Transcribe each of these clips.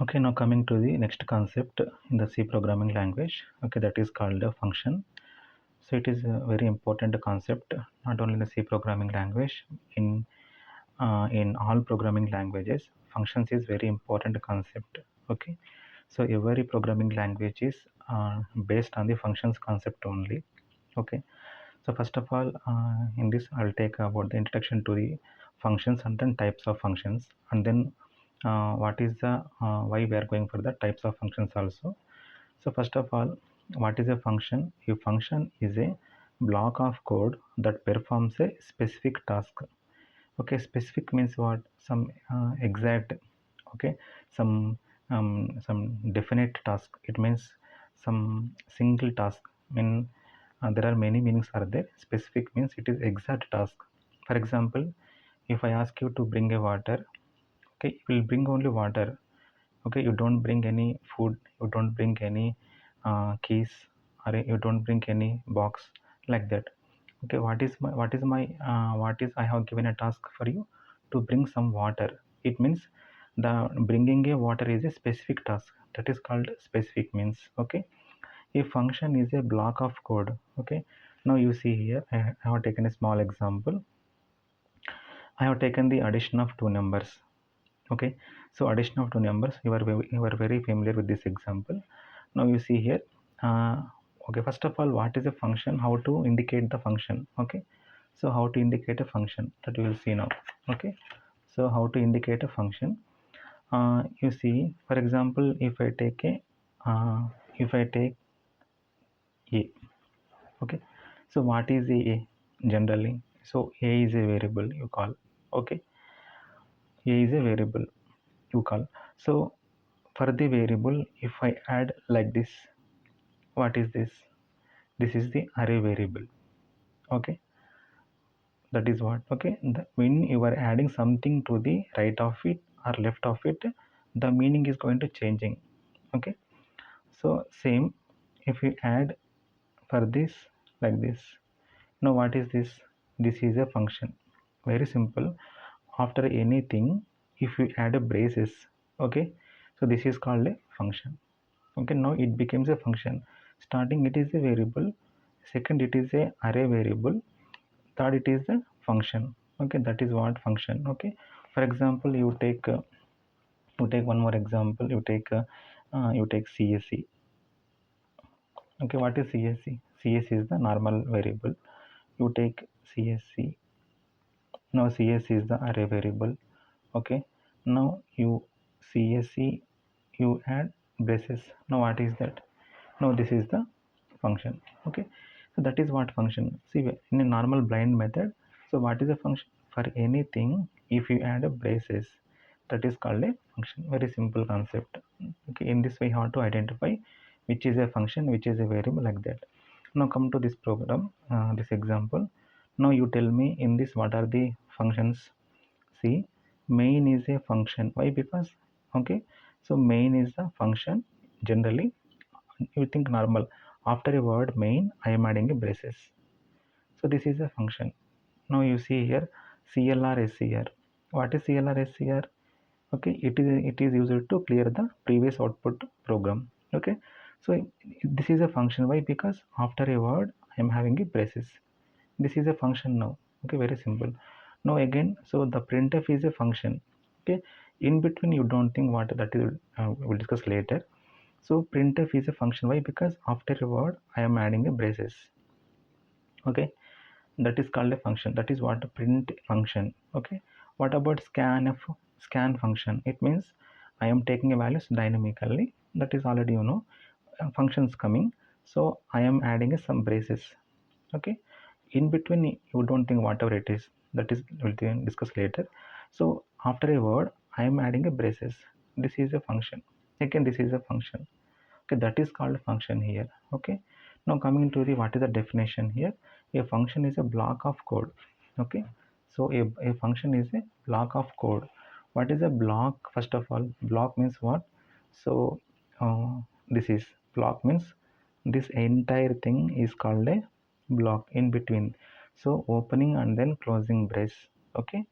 Okay, now coming to the next concept in the C programming language. Okay, that is called a function. So it is a very important concept, not only in the C programming language, in all programming languages. Functions is very important concept. Okay, so every programming language is based on the functions concept only. Okay, so first of all, in this I'll take about the introduction to the functions and then types of functions, and then what is the why we are going for the types of functions also. So first of all, what is a function? A function is a block of code that performs a specific task. Okay, specific means what? Some exact. Okay, some definite task. It means some single task. Mean there are many meanings are there. Specific means it is exact task. For example, if I ask you to bring a water, okay, you will bring only water. Okay, you don't bring any food, you don't bring any keys, or you don't bring any box, like that. Okay, what is I have given a task for you to bring some water. It means the bringing a water is a specific task, that is called specific means. Okay, a function is a block of code. Okay, now you see here, I have taken a small example. I have taken the addition of two numbers. Okay, so addition of two numbers, you are very familiar with this example. Now you see here, uh, okay, first of all, what is a function, how to indicate the function. Okay, so how to indicate a function, that we will see now. Okay, so how to indicate a function. You see, for example, if I take a if I take a. Okay, so what is a generally? So a is a variable you call. Okay, a is a variable you call. So for the variable, if I add like this, what is this? This is the array variable. Okay, that is what. Okay, when you are adding something to the right of it or left of it, the meaning is going to changing. Okay, so same, if you add for this, like this. Now what is this? This is a function. Very simple. After anything, if you add a braces, okay, so this is called a function. Okay, now it becomes a function. Starting it is a variable, second it is a array variable, third it is a function. Okay, that is what function. Okay, for example, you take one more example. You take CSC. Okay, what is CSC? CSC is the normal variable. You take CSC. Now CSC is the array variable. Okay, now you CSC, you add braces. Now what is that? Now this is the function. Okay, so that is what function. See, in a normal blind method, so what is a function? For anything, if you add a braces, that is called a function. Very simple concept. Okay, in this way how to identify which is a function, which is a variable, like that. Now come to this program, this example. Now you tell me in this what are the functions. See, main is a function. Why? Because, okay, so main is the function. Generally you think normal, after a word main I am adding a braces. So this is a function. Now you see here, CLR SCR. What is CLR SCR? Okay, it is used to clear the previous output program. Okay, so this is a function. Why? Because after a word I am having a braces. This is a function now. Okay, very simple. Now again, so the printf is a function. Okay, in between you don't think what that is, we'll discuss later. So printf is a function. Why? Because after a word I am adding a braces. Okay, that is called a function. That is what a print function. Okay, what about scanf? Scan function, it means I am taking a values dynamically. That is already, you know, functions coming. So I am adding a some braces. Okay, in between you don't think whatever it is, that is we'll discuss later. So after a word I am adding a braces. This is a function. Again, this is a function. Okay, that is called function here. Okay, now coming to the what is the definition here. A function is a block of code. Okay, so a function is a block of code. What is a block? First of all, block means what? So this is block means this entire thing is called a block. In between, so opening and then closing brace. Okay,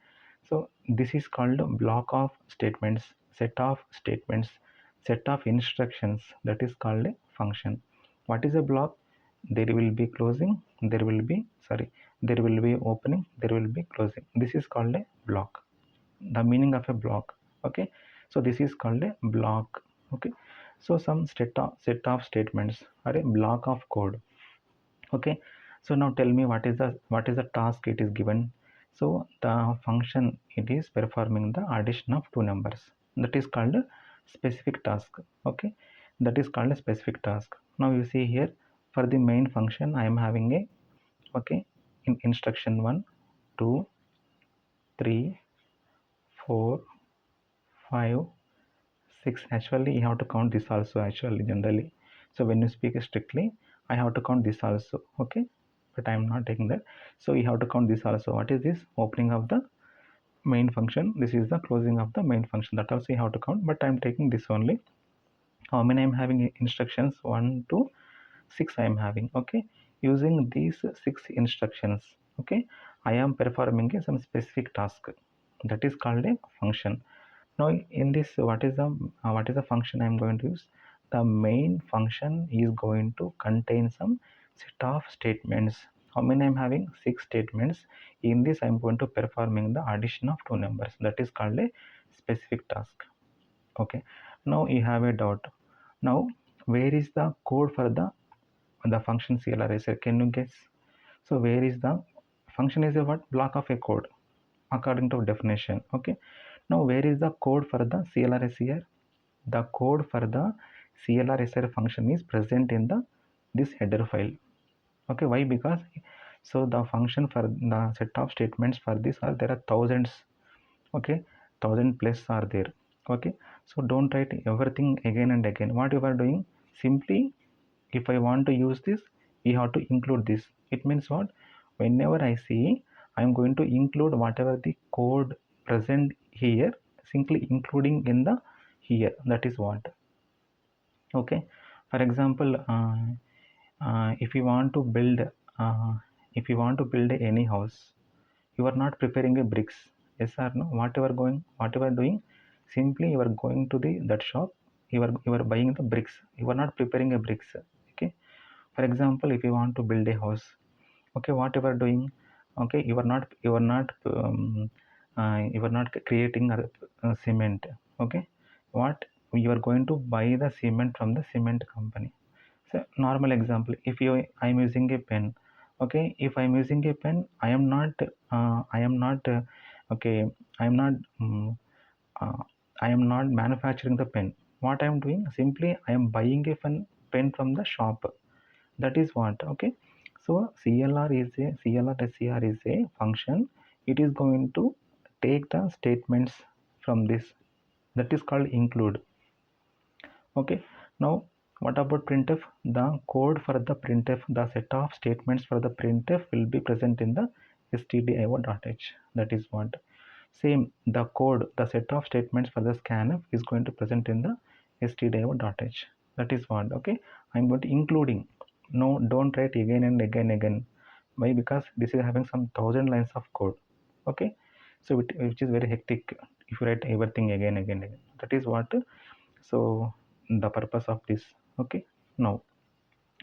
so this is called a block of statements, set of statements. set of instructions, that is called a function. What is a block? There will be closing, there will be opening, there will be closing. This is called a block. The meaning of a block. Okay, so this is called a block. Okay, so some set of statements are a block of code. Okay, so now tell me what is the task it is given. So the function, it is performing the addition of two numbers, that is called a specific task. Okay, that is called a specific task. Now you see here, for the main function I am having a, okay, in instruction 1, 2, 3, 4, 5, 6. Actually you have to count this also, actually, generally. So when you speak strictly, I have to count this also. Okay, but I am not taking that. So you have to count this also. What is this? Opening of the main function, this is the closing of the main function, that also you have to count, but I am taking this only. How many I am having instructions? 1 to 6 I am having. Okay, using these 6 instructions, okay, I am performing some specific task, that is called a function. Now in this, what is the function I am going to use? The main function is going to contain some set of statements. How many I am having? 6 statements. In this I am going to performing the addition of two numbers, that is called a specific task. Okay, now you have a doubt. Now where is the code for the function CLRSer? Can you guess? So where is the function? Is a what? Block of a code according to definition. Okay, now where is the code for the CLRSer? The code for the CLRSer function is present in this header file. Okay, why? Because so the function for the set of statements for this are, there are thousands. Okay, 1000 plus are there. Okay, so don't write everything again and again. What you are doing, simply, if I want to use this, we have to include this. It means what? Whenever I see, I am going to include whatever the code present here, simply including in the here. That is what. Okay, for example, if you want to build, any house, you are not preparing a bricks. Yes or no? Whatever doing, simply you are going to that shop. You are buying the bricks. You are not preparing a bricks. Okay, for example, if you want to build a house, okay, whatever doing, okay, you are not creating cement. Okay, what, you are going to buy the cement from the cement company. So normal example, if I am using a pen. Okay, if I am using a pen, okay, I am not uh, I am not manufacturing the pen. What I am doing, simply I am buying a pen from the shop. That is what. Okay, so CLR is a function. It is going to take the statements from this, that is called include. Okay, now what about printf? The code for the printf, the set of statements for the printf will be present in the stdio.h. That is what. Same, the code, the set of statements for the scanf is going to present in the stdio.h. That is what. Okay, I'm going to including. No, don't write again and again. Why? Because this is having some 1000 lines of code. Okay, so which is very hectic if you write everything again. That is what. So the purpose of this. Okay, now,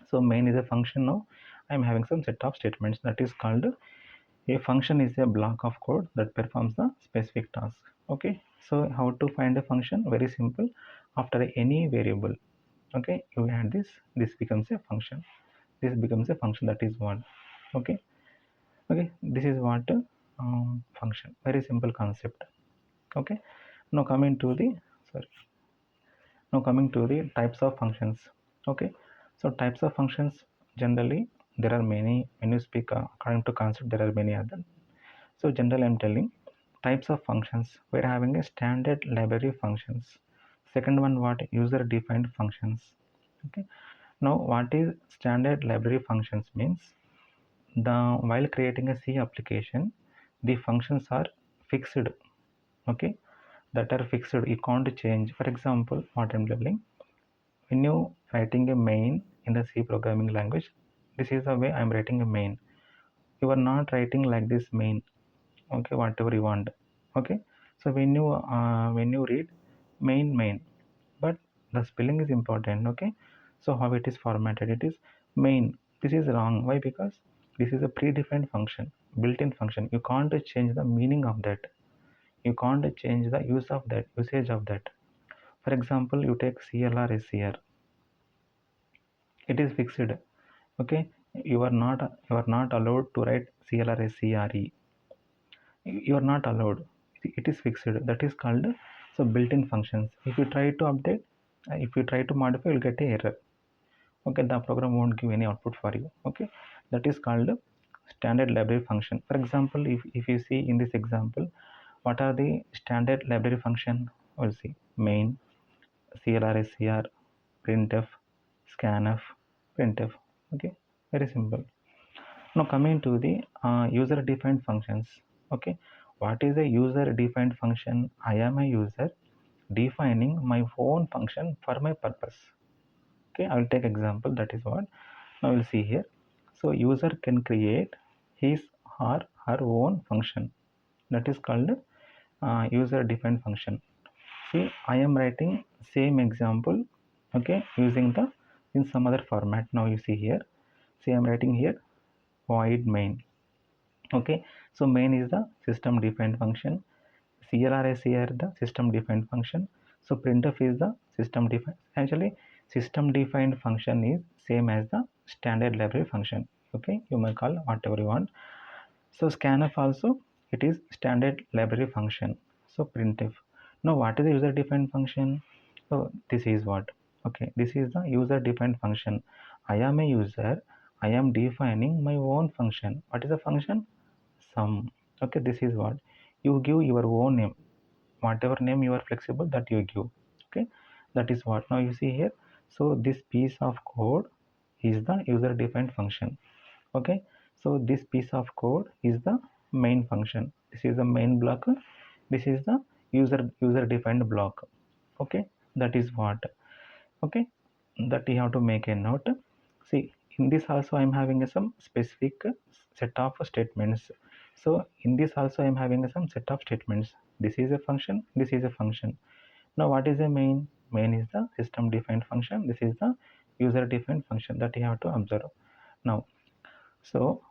so main is a function. Now I'm having some set of statements, that is called a function. Is a block of code that performs the specific task. Okay, so how to find a function? Very simple. After any variable, okay, you add this becomes a function. This becomes a function, that is one. Okay, this is what function. Very simple concept. Okay, now coming to the, sorry, now coming to the types of functions. Okay, so types of functions, generally there are many. When you speak according to concept, there are many other. So generally I'm telling types of functions. We're having a standard library functions. Second one, what? User defined functions. Okay, now what is standard library functions means, the while creating a C application, the functions are fixed. Okay, that are fixed, you can't change. For example, what I'm telling, when you writing a main in the C programming language, this is the way I'm writing a main. You are not writing like this main. Okay, whatever you want. Okay, so when you read main, but The spelling is important. Okay, so how it is formatted, it is main. This is wrong. Why? Because this is a predefined function, built-in function. You can't change the meaning of that. You can't change the use of that, usage of that. For example, you take CLR SCR. It is fixed. Okay, you are not allowed to write CLR SCRE. You are not allowed. It is fixed. That is called so built-in functions. If you try to update, if you try to modify, you'll get a error. Okay, the program won't give any output for you. Okay, that is called standard library function. For example, if you see in this example, what are the standard library function? We'll see main, CLR SCR, printf, scanf, printf. Okay, very simple. Now coming to the user defined functions. Okay, what is a user defined function? I am a user defining my own function for my purpose. Okay, I will take example. That is what now we'll see here. So user can create his or her own function. That is called user defined function. See, I am writing same example. Okay, using the in some other format. Now you see here. See, I am writing here void main. Okay, so main is the system defined function. CLRS here the system defined function. So printf is the system defined. Actually, system defined function is same as the standard library function. Okay, you may call whatever you want. So scanf also it is standard library function. So printf. Now what is the user defined function? So this is what. Okay, this is the user defined function. I am a user. I am defining my own function. What is the function? Sum. Okay, this is what you give your own name, whatever name you are flexible that you give. Okay, that is what now you see here. So this piece of code is the user defined function. Okay, so this piece of code is the main function. This is the main block. This is the user defined block. Okay, that is what. Okay, that you have to make a note. See, in this also I am having some specific set of statements. So in this also I am having some set of statements. This is a function, this is a function. Now what is a main? Main is the system defined function. This is the user defined function that you have to observe. Now, so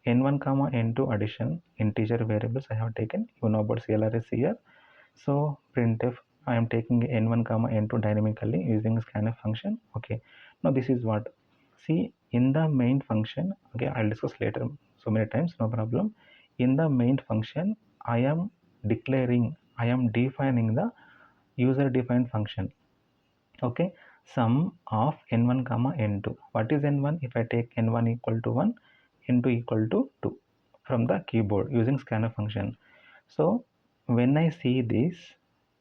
n1 comma n2 addition integer variables I have taken. You know about CLRS here. So printf, I am taking n1 comma n2 dynamically using scanf function. Okay, now this is what. See, in the main function, okay, I'll discuss later so many times, no problem. In the main function, I am declaring, I am defining the user defined function. Okay, sum of n1 comma n2. What is n1? If I take n1 equal to 1, n2 equal to 2 from the keyboard using scanf function. So when I see this,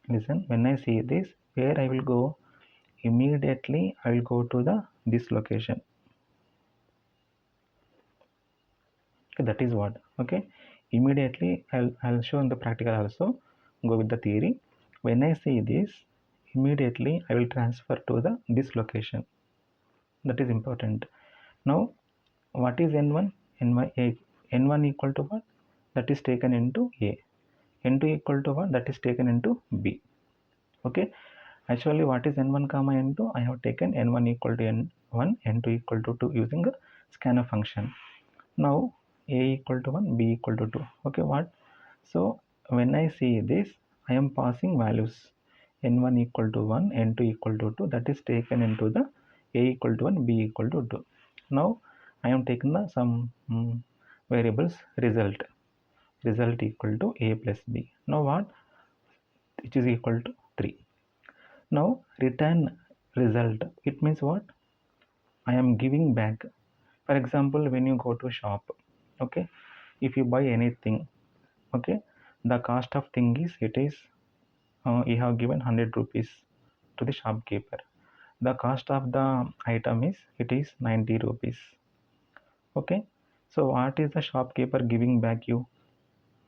listen, when I see this, where I will go? Immediately I will go to the this location. Okay, that is what. Okay, immediately I'll show in the practical also, go with the theory. When I see this, immediately I will transfer to the this location. That is important. Now what is n1? N1 equal to what? That is taken into a. N2 equal to what? That is taken into b. Okay, actually what is n1 comma n2? I have taken n1 equal to n1, n2 equal to 2 using the scanf function. Now a equal to 1, b equal to 2. Okay, what? So when I see this, I am passing values. N1 equal to 1, n2 equal to 2, that is taken into the a equal to 1, b equal to 2. Now I am taking the some variables result equal to a plus b. Now what? Which is equal to 3. Now return result, it means what? I am giving back. For example, when you go to shop, okay, if you buy anything, okay, the cost of thing is it is you have given 100 rupees to the shopkeeper. The cost of the item is it is 90 rupees. Okay, so what is the shopkeeper giving back you?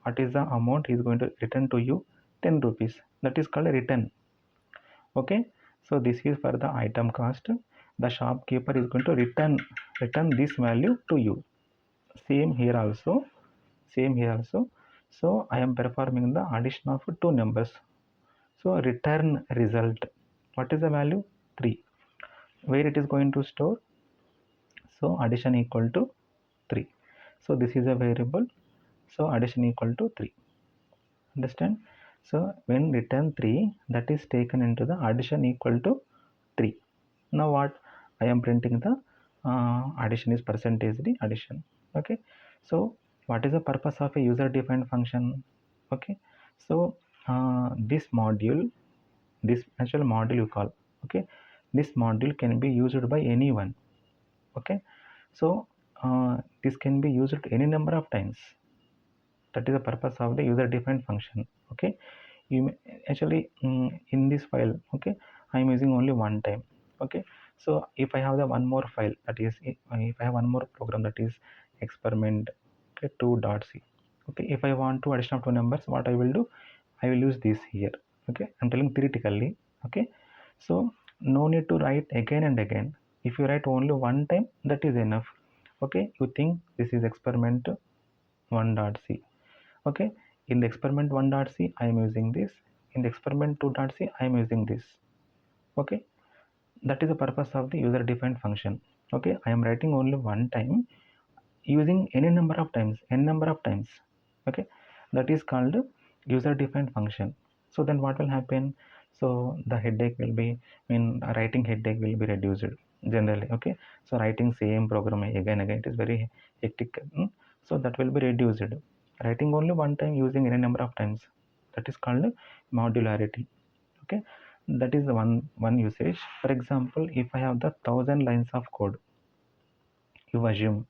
What is the amount he is going to return to you? 10 rupees. That is called a return. Okay, so this is for the item cost. The shopkeeper is going to return this value to you. Same here also. Same here also. So I am performing the addition of two numbers. So return result. What is the value? 3. Where it is going to store? So addition equal to 3. So this is a variable, so addition equal to 3. Understand? So when return 3, that is taken into the addition equal to 3. Now what I am printing, the addition is percentage the addition. Okay, so what is the purpose of a user defined function? Okay, so this module, this actual module you call, okay, this module can be used by anyone. Okay, so this can be used any number of times. That is the purpose of the user defined function. Okay, you may, actually in this file, okay, I am using only one time. Okay, so if I have the one more file, that is if I have one more program, that is experiment, okay, 2.c. okay, if I want to addition of two numbers, what I will do, I will use this here. Okay, I'm telling theoretically. Okay, so no need to write again and again. If you write only one time, that is enough. Okay, you think this is experiment 1.c. okay, in the experiment 1.c I am using this, in the experiment 2.c I am using this. Okay, that is the purpose of the user defined function. Okay, I am writing only one time, using any number of times, n number of times. Okay, that is called user defined function. So then what will happen? So the headache will be, I mean, writing headache will be reduced generally. Okay, so writing same program again it is very hectic. So that will be reduced. Writing only one time, using any number of times, that is called modularity. Okay, that is the one usage. For example, if I have the 1000 lines of code, you assume,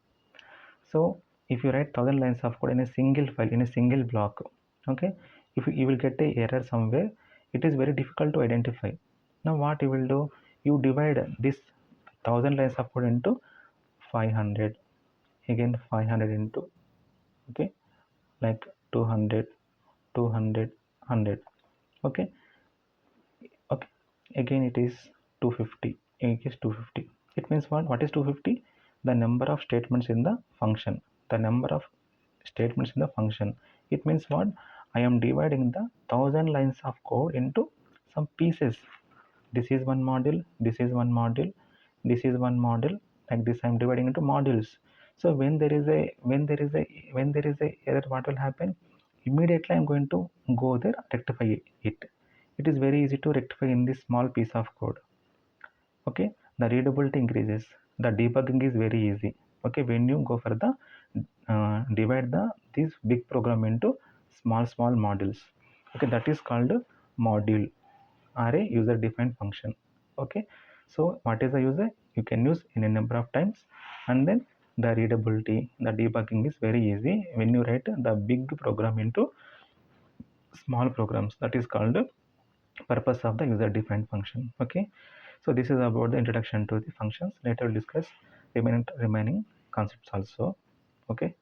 so if you write 1000 lines of code in a single file, in a single block, okay, if you will get a error somewhere, it is very difficult to identify. Now what you will do, you divide this 1000 lines of code into 500, again 500 into, okay, like 200, 200, 100. Okay, okay, again it is 250, it is 250. It means what is 250? The number of statements in the function, the number of statements in the function. It means what? I am dividing the 1000 lines of code into some pieces. This is one module, this is one module, this is one module, like this I am dividing into modules. So when there is a error, what will happen? Immediately I am going to go there, rectify it. It is very easy to rectify in this small piece of code. Okay, the readability increases, the debugging is very easy. Okay, when you go for the divide this big program into small modules. Okay, that is called module or a user defined function. Okay, so what is the user? You can use in a number of times, and then the readability, the debugging is very easy when you write the big program into small programs. That is called purpose of the user defined function. Okay, so this is about the introduction to the functions. Later we'll discuss remaining concepts also. Okay.